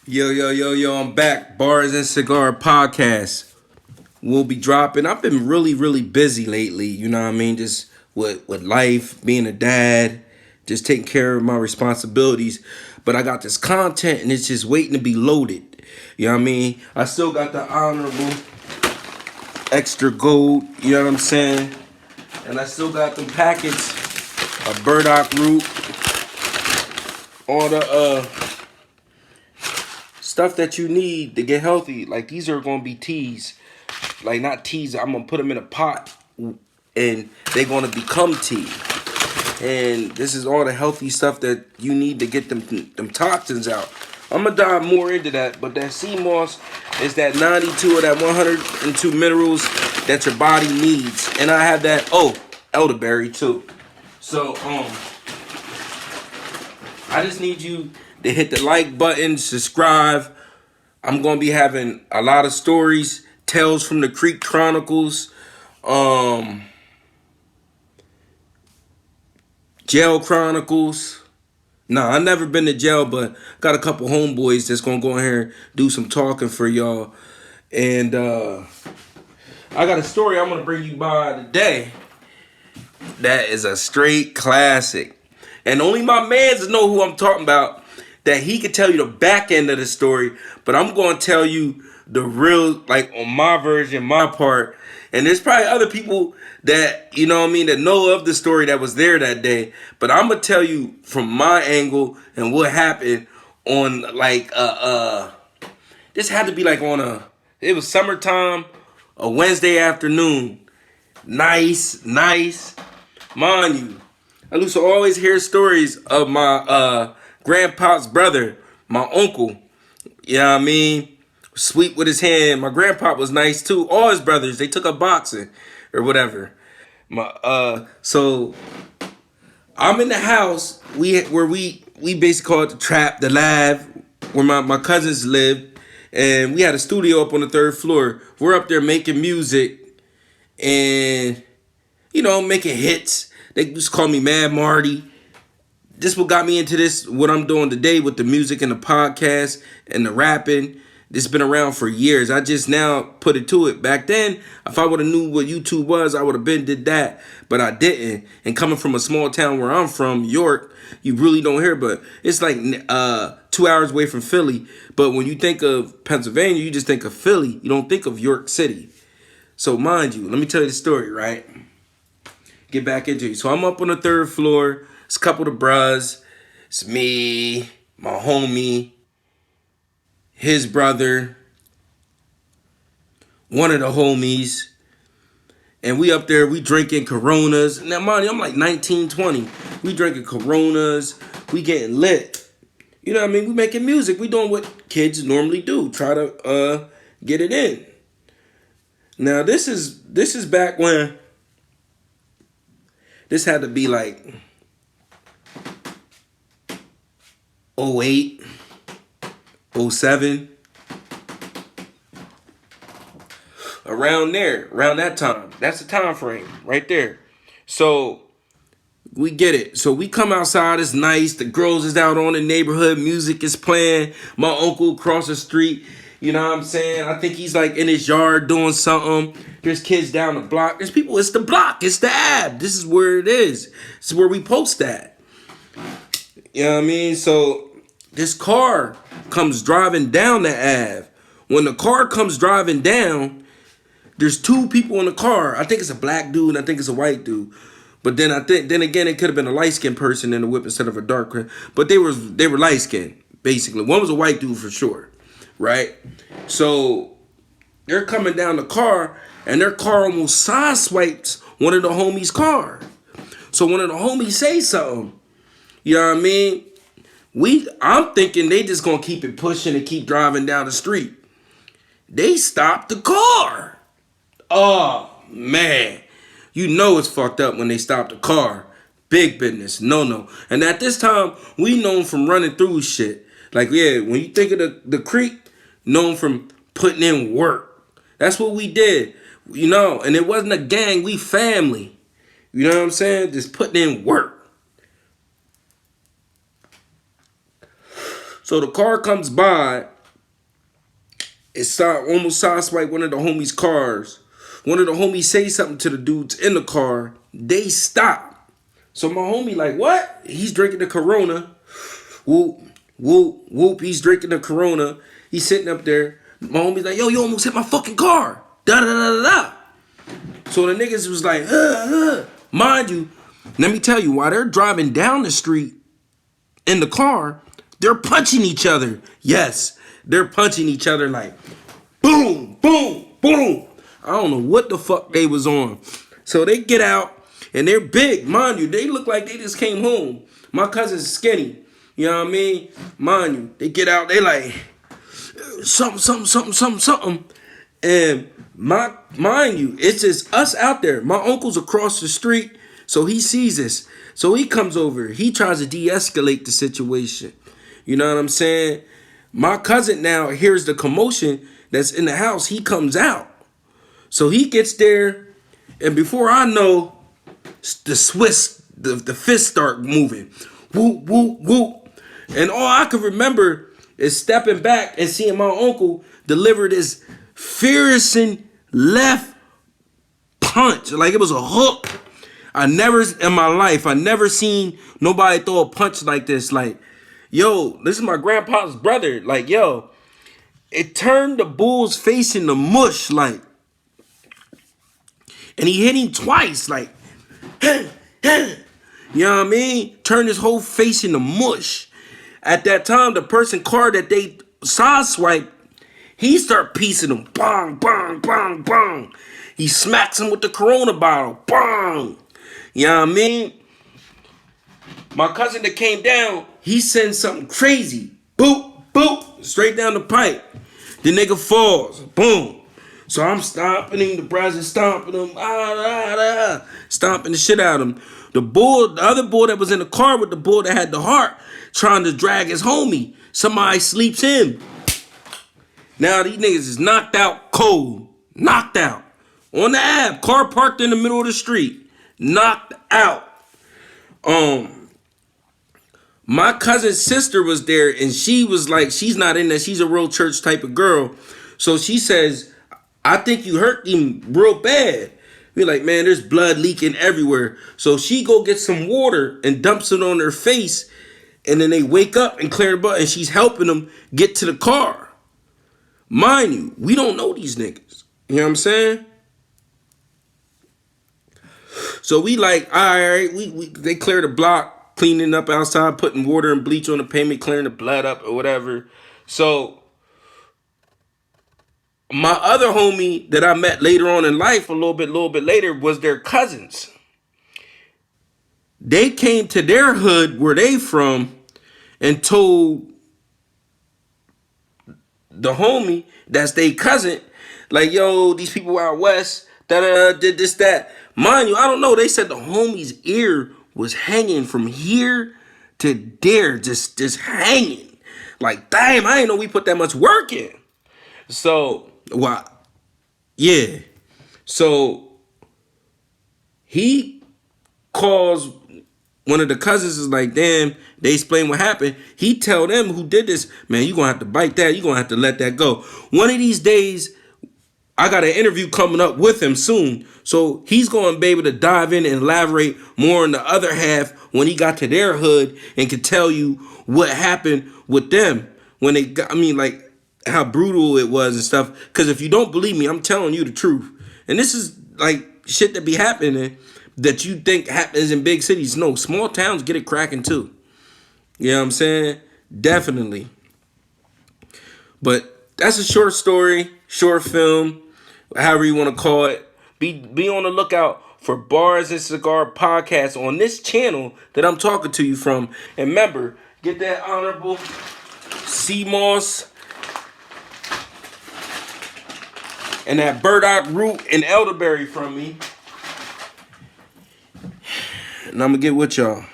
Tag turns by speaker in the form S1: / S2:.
S1: Yo, I'm back. Bars and Cigar podcast will be dropping. I've been really busy lately, you know what I mean? Just with life, being a dad, just taking care of my responsibilities. But I got this content and it's just waiting to be loaded. You know what I mean? I still got the honorable extra gold, you know what I'm saying? And I still got them packets of burdock root, all the stuff that you need to get healthy. Like these are gonna be teas, like not teas. I'm gonna put them in a pot, and they're gonna become tea. And this is all the healthy stuff that you need to get them toxins out. I'm gonna dive more into that, but that sea moss is that 92 or that 102 minerals that your body needs. And I have that elderberry too. So I just need you to hit the like button, subscribe. I'm gonna be having a lot of stories, tales from the Creek Chronicles, jail chronicles. Nah, I never been to jail, but got a couple homeboys that's gonna go in here and do some talking for y'all. And I got a story I'm gonna bring you by today that is a straight classic. And only my mans know who I'm talking about, that he could tell you the back end of the story, but I'm going to tell you the real, like on my version, my part. And there's probably other people that, you know what I mean, that know of the story that was there that day. But I'm going to tell you from my angle and what happened on this had to be like it was summertime, a Wednesday afternoon. Nice. Mind you, I used to always hear stories of my grandpa's brother, my uncle. You know what I mean? Sweet with his hand. My grandpa was nice too. All his brothers, they took up boxing or whatever. So I'm in the house where we basically call it the trap, the lab, where my cousins lived, and we had a studio up on the third floor. We're up there making music and making hits. They just call me Mad Marty. This what got me into this, what I'm doing today with the music and the podcast and the rapping. This been around for years. I just now put it to it. Back then, if I would have knew what YouTube was, I would have been did that. But I didn't. And coming from a small town where I'm from, York, you really don't hear. But it's like 2 hours away from Philly. But when you think of Pennsylvania, you just think of Philly. You don't think of York City. So mind you, let me tell you the story, right? Get back into it. So I'm up on the third floor. It's a couple of bros. It's me, my homie, his brother, one of the homies. And we up there, we drinking Coronas. Now, mind you, I'm like 19, 20. We drinking Coronas. We getting lit. You know what I mean? We making music. We doing what kids normally do. Try to get it in. Now, this is back when this had to be like 08, 07. Around there, around that time. That's the time frame right there. So we get it. So we come outside, it's nice. The girls is out on the neighborhood, music is playing. My uncle across the street, you know what I'm saying? I think he's like in his yard doing something. There's kids down the block. There's people, it's the block, it's the ab. This is where it is. This is where we post that. You know what I mean? So this car comes driving down the Ave. When the car comes driving down, there's two people in the car. I think it's a black dude and I think it's a white dude. But then then again, it could have been a light-skinned person in the whip instead of a dark one. But they were light-skinned, basically. One was a white dude for sure, right? So they're coming down the car and their car almost sideswipes one of the homies' car. So one of the homies say something. You know what I mean? I'm thinking they just gonna keep it pushing and keep driving down the street. They stopped the car. Oh, man. You know it's fucked up when they stop the car. Big business. No. And at this time, we known from running through shit. Like, yeah, when you think of the creek, known from putting in work. That's what we did. You know, and it wasn't a gang. We family. You know what I'm saying? Just putting in work. So the car comes by almost sideswipe one of the homies' cars. One of the homies say something to the dudes in the car. They stop. So my homie like, what? He's drinking the Corona. Whoop, whoop, whoop. He's drinking the Corona. He's sitting up there. My homie's like, yo, you almost hit my fucking car. Da da da da da. So the niggas was like, mind you, let me tell you, while they're driving down the street in the car, they're punching each other. Yes, they're punching each other like boom, boom, boom. I don't know what the fuck they was on. So they get out and they're big, mind you. They look like they just came home. My cousin's skinny. You know what I mean? Mind you, they get out, they like something. And mind you, it's just us out there. My uncle's across the street, so he sees this. So he comes over. He tries to de-escalate the situation. You know what I'm saying? My cousin now hears the commotion that's in the house. He comes out. So he gets there, and before I know, the fists start moving. Whoop, whoop, whoop. And all I can remember is stepping back and seeing my uncle deliver this fearsome left punch. Like it was a hook. In my life, I never seen nobody throw a punch like this. Like, yo, this is my grandpa's brother. Like, yo, it turned the bull's face into mush, like, and he hit him twice, like, you know what I mean? Turned his whole face into mush. At that time, the person car that they sideswiped, he start piecing him. Bang, bang, bang, bang. He smacks him with the Corona bottle. Bang. You know what I mean? My cousin that came down, he sends something crazy. Boop, boop, straight down the pipe. The nigga falls. Boom. So I'm stomping him, the brothers is stomping him, stomping the shit out of him. The other bull that was in the car with the bull that had the heart, trying to drag his homie. Somebody sleeps him. Now these niggas is knocked out cold. Knocked out. On the Ave, car parked in the middle of the street. Knocked out. My cousin's sister was there, and she was like, she's not in there. She's a real church type of girl. So she says, I think you hurt him real bad. We're like, man, there's blood leaking everywhere. So she go get some water and dumps it on her face. And then they wake up and clear the blood, and she's helping them get to the car. Mind you, we don't know these niggas. You know what I'm saying? So we like, all right, they clear the block, cleaning up outside, putting water and bleach on the pavement, clearing the blood up or whatever. So my other homie that I met later on in life, a little bit later, was their cousins. They came to their hood where they from and told the homie that's their cousin, like, yo, these people out west, did this, that. Mind you, I don't know. They said the homie's ear was hanging from here to there, just hanging. Like, damn, I didn't know we put that much work in. So, well, yeah. So he calls one of the cousins, is like, damn, they explain what happened. He tell them who did this, man, you gonna have to bite that. You gonna have to let that go. One of these days, I got an interview coming up with him soon. So he's going to be able to dive in and elaborate more on the other half when he got to their hood and can tell you what happened with them when they got, I mean, like, how brutal it was and stuff. Because if you don't believe me, I'm telling you the truth. And this is like shit that be happening that you think happens in big cities. No, small towns get it cracking too. You know what I'm saying? Definitely. But that's a short story, short film, however you want to call it. Be on the lookout for Bars and Cigar podcast on this channel that I'm talking to you from. And remember, get that honorable sea moss and that burdock root and elderberry from me. And I'm going to get with y'all.